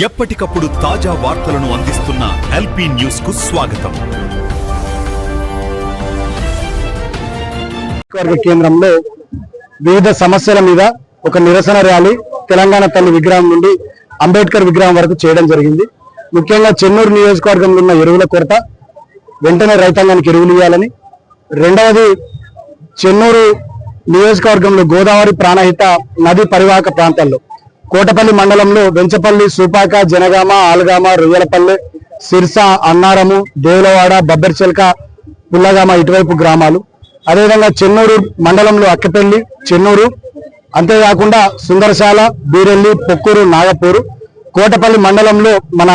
ఎప్పటికప్పుడు తాజా వార్తలను అందిస్తున్న ఎల్పీ న్యూస్ కు స్వాగతం. కేంద్రంలో వివిధ సమస్యల మీద ఒక నిరసన ర్యాలీ తెలంగాణ తల్లి విగ్రహం నుండి అంబేద్కర్ విగ్రహం వరకు చేయడం జరిగింది. ముఖ్యంగా చెన్నూరు నియోజకవర్గంలో ఉన్న ఎరువుల కొరత, వెంటనే రైతాంగానికి ఎరువులు ఇవ్వాలని, రెండవది చెన్నూరు నియోజకవర్గంలో గోదావరి ప్రాణహిత నది పరివాహక ప్రాంతాల్లో కోటపల్లి మండలంలో వెంచపల్లి, సూపాక, జనగామ, ఆలగామ, రొయ్యలపల్లె, సిర్స, అన్నారము, దేవులవాడ, బబ్బెర్చెల్క, పుల్లగామ ఇటువైపు గ్రామాలు, అదేవిధంగా చెన్నూరు మండలంలో అక్కపల్లి, చెన్నూరు, అంతేకాకుండా సుందరశాల, బీరెల్లి, పొక్కూరు, నాగపూరు, కోటపల్లి మండలంలో మన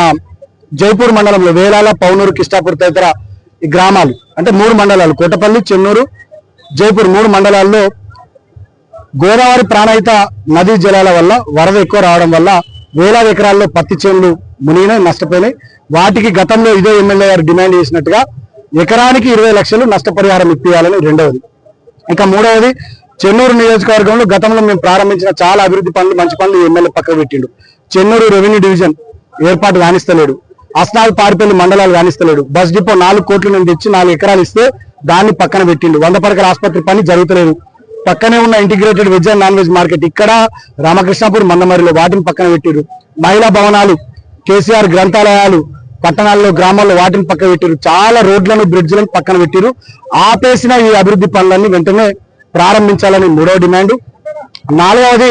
జైపూర్ మండలంలో వేలాల, పౌనూరు, కిష్టాపూర్ తదితర ఈ గ్రామాలు, అంటే 3 మండలాలు కోటపల్లి, చెన్నూరు, జైపూర్ 3 మండలాల్లో గోదావరి ప్రాణహిత నదీ జలాల వల్ల వరద ఎక్కువ రావడం వల్ల వేలాది ఎకరాల్లో పత్తి చేనులు మునిగినాయి, నష్టపోయినాయి. వాటికి గతంలో ఇదే ఎమ్మెల్యే గారు డిమాండ్ చేసినట్టుగా ఎకరానికి 20 లక్షలు నష్టపరిహారం ఇప్పించాలని రెండవది. ఇక మూడవది, చెన్నూరు నియోజకవర్గంలో గతంలో మేము ప్రారంభించిన చాలా అభివృద్ధి పనులు, మంచి పనులు ఎమ్మెల్యే పక్కకు పెట్టిండు. చెన్నూరు రెవెన్యూ డివిజన్ ఏర్పాటు కానిస్తలేడు, అస్నాల్, పారిపల్లి మండలాలు కానిస్తలేడు, బస్ డిపో 4 కోట్లు నేను తెచ్చి 4 ఎకరాలు ఇస్తే దాన్ని పక్కన పెట్టిండు. 100 పడకల ఆసుపత్రి పని జరుగుతలేదు. పక్కనే ఉన్న integrated veg and non veg market ఇక్కడ రామకృష్ణాపూర్, మందమరిలో వాటిని పక్కన పెట్టిరు. మహిళా భవనాలు, కేసీఆర్ గ్రంథాలయాలు పట్టణాల్లో, గ్రామాల్లో వాటిని పక్కన పెట్టిరు. చాలా రోడ్లను, బ్రిడ్జ్లను పక్కన పెట్టిరు. ఆపేసిన ఈ అభివృద్ధి పనులన్నీ వెంటనే ప్రారంభించాలని మూడవ డిమాండ్. నాలుగవది,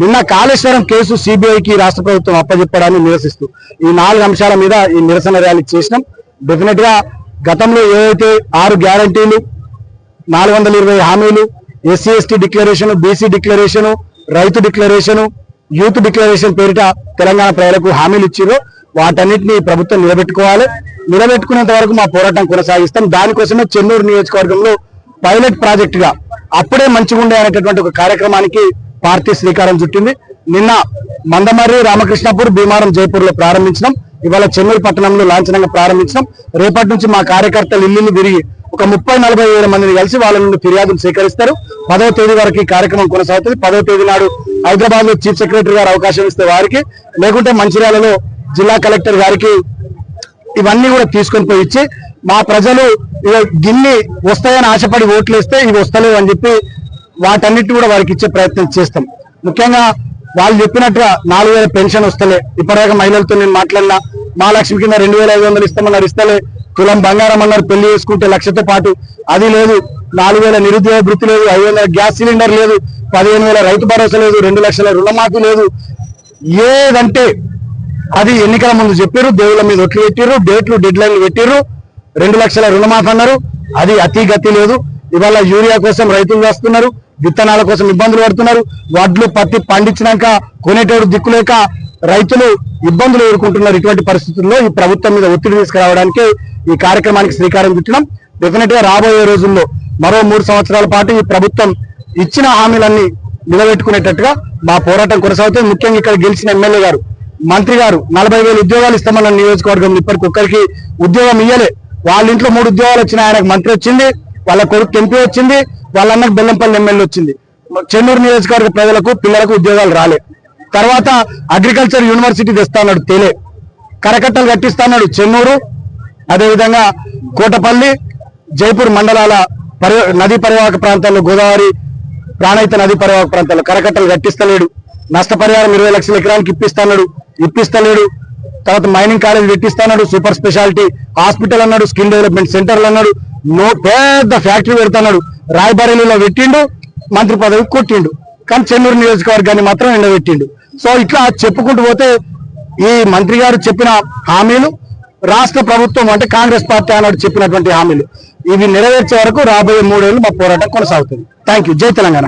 నిన్న కాళేశ్వరం కేసు సిబిఐకి రాష్ట్ర ప్రభుత్వం అప్పచెప్పడాన్ని నిరసిస్తూ ఈ 4 అంశాల మీద ఈ నిరసన ర్యాలీ చేసినాం. డెఫినెట్ గా గతంలో ఏవైతే 6 గ్యారంటీలు, 420 హామీలు, SC ST declaration, BC declaration, రైతు డిక్లరేషన్, యూత్ డిక్లరేషన్ పేరిట తెలంగాణ ప్రజలకు హామీలు ఇచ్చిరో వాటన్నిటిని ప్రభుత్వం నిలబెట్టుకోవాలి. నిలబెట్టుకునేంత వరకు మా పోరాటం కొనసాగిస్తాం. దానికోసమే చెన్నూరు నియోజకవర్గంలో పైలట్ ప్రాజెక్ట్ గా అప్పుడే మంచిగా ఉండే అనేటటువంటి ఒక కార్యక్రమానికి పార్టీ శ్రీకారం చుట్టింది. నిన్న మందమర్రి, రామకృష్ణాపూర్, భీమారం, జైపూర్ లో ప్రారంభించినాం. ఇవాళ చెన్నూరు పట్టణంలో లాంఛనంగా ప్రారంభించినాం. రేపటి నుంచి మా కార్యకర్తలు ఇల్లు తిరిగి ఒక 30-40 వేల మందిని కలిసి వాళ్ళ నుండి ఫిర్యాదులు సేకరిస్తారు. 10వ తేదీ వరకు ఈ కార్యక్రమం కొనసాగుతుంది. 10వ తేదీ నాడు హైదరాబాద్ లో చీఫ్ సెక్రటరీ గారు అవకాశం ఇస్తే వారికి, లేకుంటే మంచిర్యాలలో జిల్లా కలెక్టర్ గారికి ఇవన్నీ కూడా తీసుకొని పోయి ఇచ్చి మా ప్రజలు గిన్ని వస్తాయని ఆశపడి ఓట్లు వేస్తే ఇవి వస్తలేవు అని చెప్పి వాటన్నిటి కూడా వారికి ఇచ్చే ప్రయత్నం చేస్తాం. ముఖ్యంగా వాళ్ళు చెప్పినట్టుగా 4,000 పెన్షన్ వస్తలే. ఇప్పటిదాకా మహిళలతో నేను మాట్లాడినా, మా లక్ష్మి కింద 2,500 ఇస్తామన్నారు, ఇస్తలే. తులం బంగారం అన్నారు, పెళ్లి చేసుకుంటే 1,00,000తో పాటు అది లేదు. 4,000 నిరుద్యోగ వృత్తి లేదు, 500 గ్యాస్ సిలిండర్ లేదు, 15,000 రైతు భరోసా లేదు, 2 లక్షల రుణమాఫీ లేదు. ఏదంటే అది ఎన్నికల ముందు చెప్పారు, దేవుళ్ళ మీద ఒట్లు పెట్టిర్రు, డేట్లు, డెడ్ లైన్లు పెట్టిర్రు. 2 లక్షల రుణమాఫీ అన్నారు, అది అతి గతి లేదు. ఇవాళ యూరియా కోసం రైతులు చేస్తున్నారు, విత్తనాల కోసం ఇబ్బందులు పడుతున్నారు. వడ్లు, పత్తి పండించినాక కొనేటోడు దిక్కులేక రైతులు ఇబ్బందులు ఎదుర్కొంటున్నారు. ఇటువంటి పరిస్థితుల్లో ఈ ప్రభుత్వం మీద ఒత్తిడి తీసుకురావడానికి ఈ కార్యక్రమానికి శ్రీకారం చుట్టినాం. డెఫినెట్ గా రాబోయే రోజుల్లో మరో 3 సంవత్సరాల పాటు ఈ ప్రభుత్వం ఇచ్చిన హామీలన్నీ నిలబెట్టుకునేటట్టుగా మా పోరాటం కొనసాగుతుంది. ముఖ్యంగా ఇక్కడ గెలిచిన ఎమ్మెల్యే గారు, మంత్రి గారు 40,000 ఉద్యోగాలు ఇస్తామన్న నియోజకవర్గం ఇప్పటికి ఒక్కరికి ఉద్యోగం ఇయ్యలే. వాళ్ళ ఇంట్లో 3 ఉద్యోగాలు వచ్చినాయి. ఆయనకు మంత్రి వచ్చింది, వాళ్ళ కొడుకు ఎంపీ వచ్చింది, వాళ్ళ అన్నకు బెల్లంపల్లి ఎమ్మెల్యే వచ్చింది. చెన్నూరు నియోజకవర్గ ప్రజలకు, పిల్లలకు ఉద్యోగాలు రాలే. తర్వాత అగ్రికల్చర్ యూనివర్సిటీ తెస్తా అన్నాడు, తేలే. కరకట్టలు కట్టిస్తా అన్నాడు, చెన్నూరు, అదేవిధంగా కోటపల్లి, జైపూర్ మండలాల నదీ పరివాహక ప్రాంతాల్లో, గోదావరి ప్రాణహిత నదీ పరివాహక ప్రాంతాల్లో కరకట్టలు కట్టిస్తలేడు. నష్టపరిహారం 20 లక్షల ఎకరాలకు ఇప్పిస్తలేడు. తర్వాత మైనింగ్ కాలేజ్ పెట్టిస్తాడు, సూపర్ స్పెషాలిటీ హాస్పిటల్ అన్నాడు, స్కిల్ డెవలప్మెంట్ సెంటర్లు అన్నాడు, పెద్ద ఫ్యాక్టరీ పెడతాడు. రాయబరేలీలో పెట్టిండు, మంత్రి పదవి కొట్టిండు, కానీ చెన్నూరు నియోజకవర్గాన్ని మాత్రం ఎండబెట్టిండు. సో ఇట్లా చెప్పుకుంటూ పోతే ఈ మంత్రి గారు చెప్పిన హామీలు, రాష్ట్ర ప్రభుత్వం అంటే కాంగ్రెస్ పార్టీ అన్నాడు చెప్పినటువంటి హామీలు, ఇవి నెరవేర్చే వరకు రాబోయే 3 ఏళ్ళు మా పోరాటం కొనసాగుతుంది. Thank you. జై తెలంగాణ.